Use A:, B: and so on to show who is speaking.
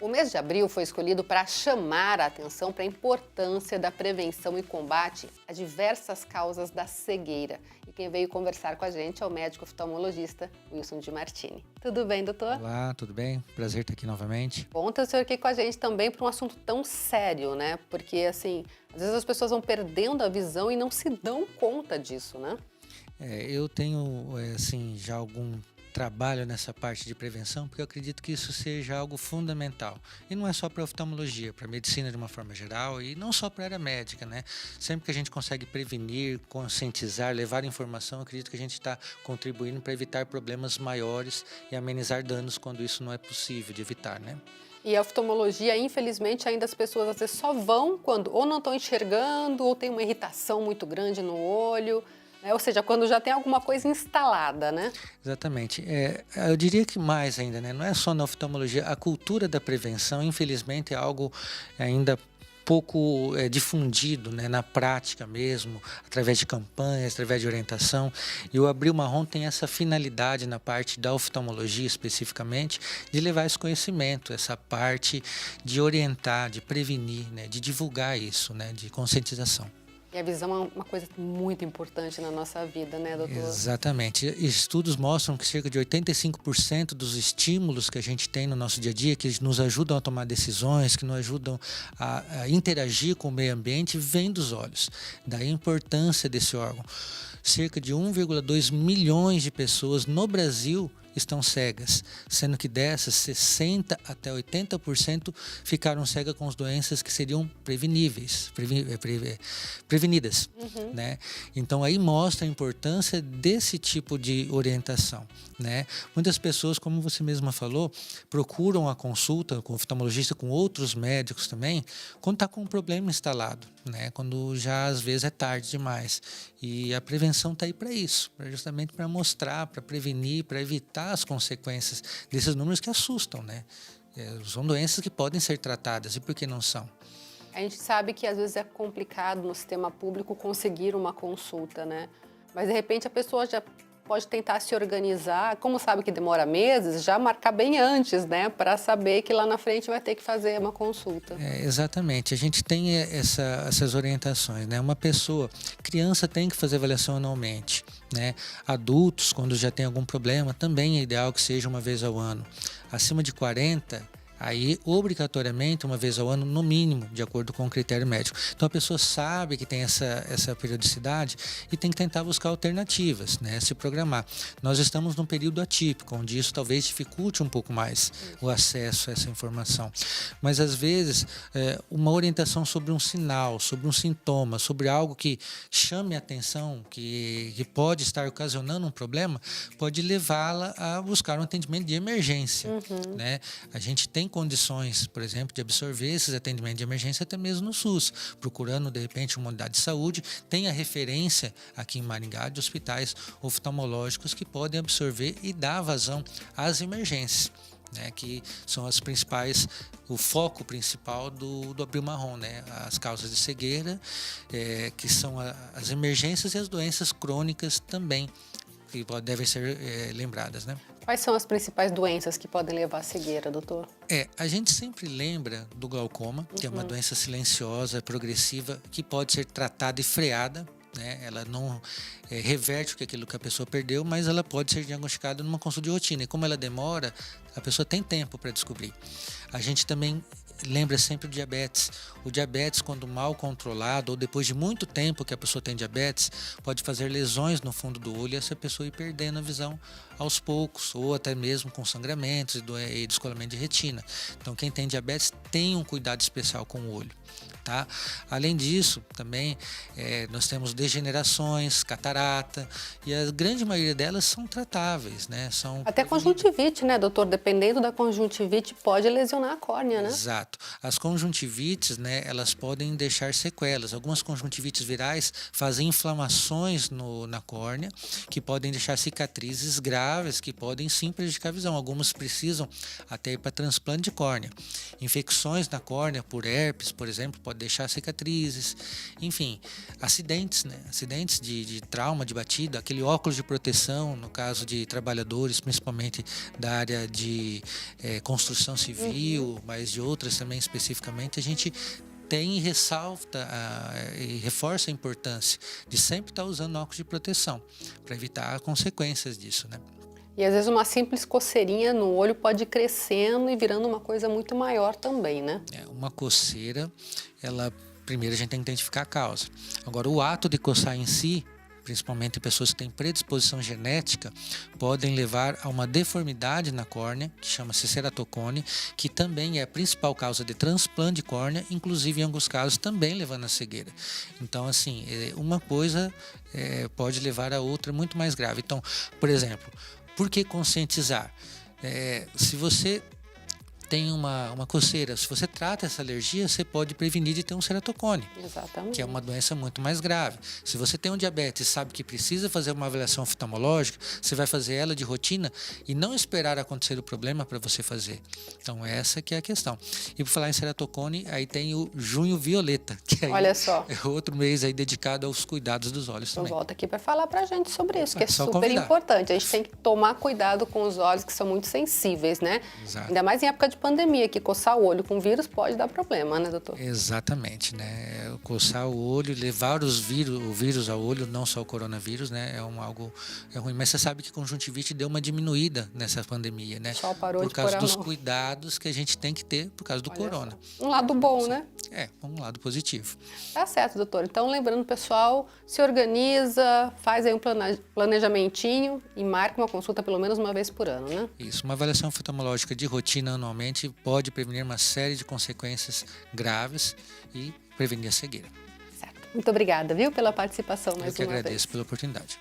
A: O mês de abril foi escolhido para chamar a atenção para a importância da prevenção e combate a diversas causas da cegueira. E quem veio conversar com a gente é o médico oftalmologista Wilson Di Martini. Tudo bem, doutor?
B: Olá, tudo bem? Prazer estar aqui novamente.
A: Bom ter o senhor aqui com a gente também para um assunto tão sério, né? Porque, assim, às vezes as pessoas vão perdendo a visão e não se dão conta disso, né?
B: Eu tenho, assim, já algum trabalho nessa parte de prevenção, porque eu acredito que isso seja algo fundamental. E não é só para oftalmologia, para a medicina de uma forma geral e não só para a área médica, né? Sempre que a gente consegue prevenir, conscientizar, levar informação, eu acredito que a gente está contribuindo para evitar problemas maiores e amenizar danos quando isso não é possível de evitar, né?
A: E a oftalmologia, infelizmente, ainda as pessoas às vezes só vão quando ou não estão enxergando ou tem uma irritação muito grande no olho, né? Ou seja, quando já tem alguma coisa instalada, né?
B: Exatamente. Eu diria que mais ainda, né? Não é só na oftalmologia, a cultura da prevenção, infelizmente, é algo ainda pouco difundido, né, na prática mesmo, através de campanhas, através de orientação. E o Abril Marrom tem essa finalidade na parte da oftalmologia especificamente, de levar esse conhecimento, essa parte de orientar, de prevenir, né, de divulgar isso, né, de conscientização.
A: E a visão é uma coisa muito importante na nossa vida, né, doutor?
B: Exatamente. Estudos mostram que cerca de 85% dos estímulos que a gente tem no nosso dia a dia, que nos ajudam a tomar decisões, que nos ajudam a interagir com o meio ambiente, vem dos olhos. Daí a importância desse órgão. Cerca de 1,2 milhões de pessoas no Brasil estão cegas, sendo que dessas 60 até 80% ficaram cegas com as doenças que seriam prevenidas, né? Então aí mostra a importância desse tipo de orientação, né? Muitas pessoas, como você mesma falou, procuram a consulta com o oftalmologista, com outros médicos também, quando está com um problema instalado, né? Quando já às vezes é tarde demais. E a prevenção está aí para isso, justamente para mostrar, para prevenir, para evitar as consequências desses números que assustam, né? São doenças que podem ser tratadas, e por que não são?
A: A gente sabe que às vezes é complicado no sistema público conseguir uma consulta, né? Mas de repente a pessoa já pode tentar se organizar, como sabe que demora meses, já marcar bem antes, né? Para saber que lá na frente vai ter que fazer uma consulta.
B: Exatamente, a gente tem essas orientações, né? Uma pessoa, criança tem que fazer avaliação anualmente, né? Adultos, quando já tem algum problema, também é ideal que seja uma vez ao ano. Acima de 40, aí, obrigatoriamente, uma vez ao ano, no mínimo, de acordo com o critério médico. Então, a pessoa sabe que tem essa periodicidade e tem que tentar buscar alternativas, né? Se programar. Nós estamos num período atípico, onde isso talvez dificulte um pouco mais o acesso a essa informação. Mas, às vezes, uma orientação sobre um sinal, sobre um sintoma, sobre algo que chame a atenção, que pode estar ocasionando um problema, pode levá-la a buscar um atendimento de emergência, né? A gente tem condições, por exemplo, de absorver esses atendimentos de emergência até mesmo no SUS, procurando, de repente, uma unidade de saúde. Tem a referência aqui em Maringá de hospitais oftalmológicos que podem absorver e dar vazão às emergências, né, que são as principais, o foco principal do Abril Marrom, né, as causas de cegueira, que são as emergências e as doenças crônicas também, que devem ser lembradas, né?
A: Quais são as principais doenças que podem levar à cegueira, doutor?
B: A gente sempre lembra do glaucoma, que é uma doença silenciosa, progressiva, que pode ser tratada e freada, né? Ela não reverte aquilo que a pessoa perdeu, mas ela pode ser diagnosticada numa consulta de rotina. E como ela demora, a pessoa tem tempo para descobrir. A gente também lembra sempre o diabetes. O diabetes, quando mal controlado ou depois de muito tempo que a pessoa tem diabetes, pode fazer lesões no fundo do olho e essa pessoa ir perdendo a visão aos poucos, ou até mesmo com sangramentos e descolamento de retina. Então, quem tem diabetes tem um cuidado especial com o olho, tá? Além disso, também nós temos degenerações, catarata, e a grande maioria delas são tratáveis, né?
A: Até conjuntivite, né, doutor? Dependendo da conjuntivite, pode lesionar a córnea, né?
B: Exato. Exato. As conjuntivites, né, elas podem deixar sequelas. Algumas conjuntivites virais fazem inflamações na córnea, que podem deixar cicatrizes graves, que podem sim prejudicar a visão. Algumas precisam até ir para transplante de córnea. Infecções na córnea por herpes, por exemplo, pode deixar cicatrizes. Enfim, acidentes, né? Acidentes de trauma, de batida, aquele óculos de proteção, no caso de trabalhadores, principalmente da área de construção civil, mas de outras também especificamente, a gente tem e ressalta e reforça a importância de sempre estar usando óculos de proteção para evitar consequências disso, né?
A: E às vezes uma simples coceirinha no olho pode ir crescendo e virando uma coisa muito maior também, né?
B: Uma coceira, primeiro a gente tem que identificar a causa. Agora, o ato de coçar em si, principalmente pessoas que têm predisposição genética, podem levar a uma deformidade na córnea, que chama-se ceratocone, que também é a principal causa de transplante de córnea, inclusive em alguns casos também levando à cegueira. Então, assim, uma coisa pode levar a outra muito mais grave. Então, por exemplo, por que conscientizar? Se você tem uma coceira, se você trata essa alergia, você pode prevenir de ter um ceratocone.
A: Exatamente.
B: Que é uma doença muito mais grave. Se você tem um diabetes e sabe que precisa fazer uma avaliação oftalmológica, você vai fazer ela de rotina e não esperar acontecer o problema para você fazer. Então essa que é a questão. E por falar em ceratocone, aí tem o junho violeta, que aí
A: olha só,
B: é outro mês aí dedicado aos cuidados dos olhos
A: então
B: também.
A: volta aqui para falar para a gente sobre isso, que é
B: só
A: super
B: convidar.
A: importante. A gente tem que tomar cuidado com os olhos, que são muito sensíveis, né?
B: Exato.
A: Ainda mais em época de pandemia, que coçar o olho com vírus pode dar problema, né, doutor?
B: Exatamente, né? Coçar o olho, levar o vírus ao olho, não só o coronavírus, né? Algo ruim. Mas você sabe que conjuntivite deu uma diminuída nessa pandemia, né?
A: Só parou
B: por
A: de
B: causa
A: pôr a
B: dos
A: mão.
B: cuidados que a gente tem que ter por causa do corona.
A: Um lado bom, né?
B: Um lado positivo.
A: Tá certo, doutor. Então, lembrando, pessoal, se organiza, faz aí um planejamentinho e marca uma consulta pelo menos uma vez por ano, né?
B: Isso, uma avaliação oftalmológica de rotina anualmente pode prevenir uma série de consequências graves e prevenir a cegueira.
A: Certo. Muito obrigada, viu, pela participação mais
B: Eu que
A: uma vez.
B: agradeço pela oportunidade.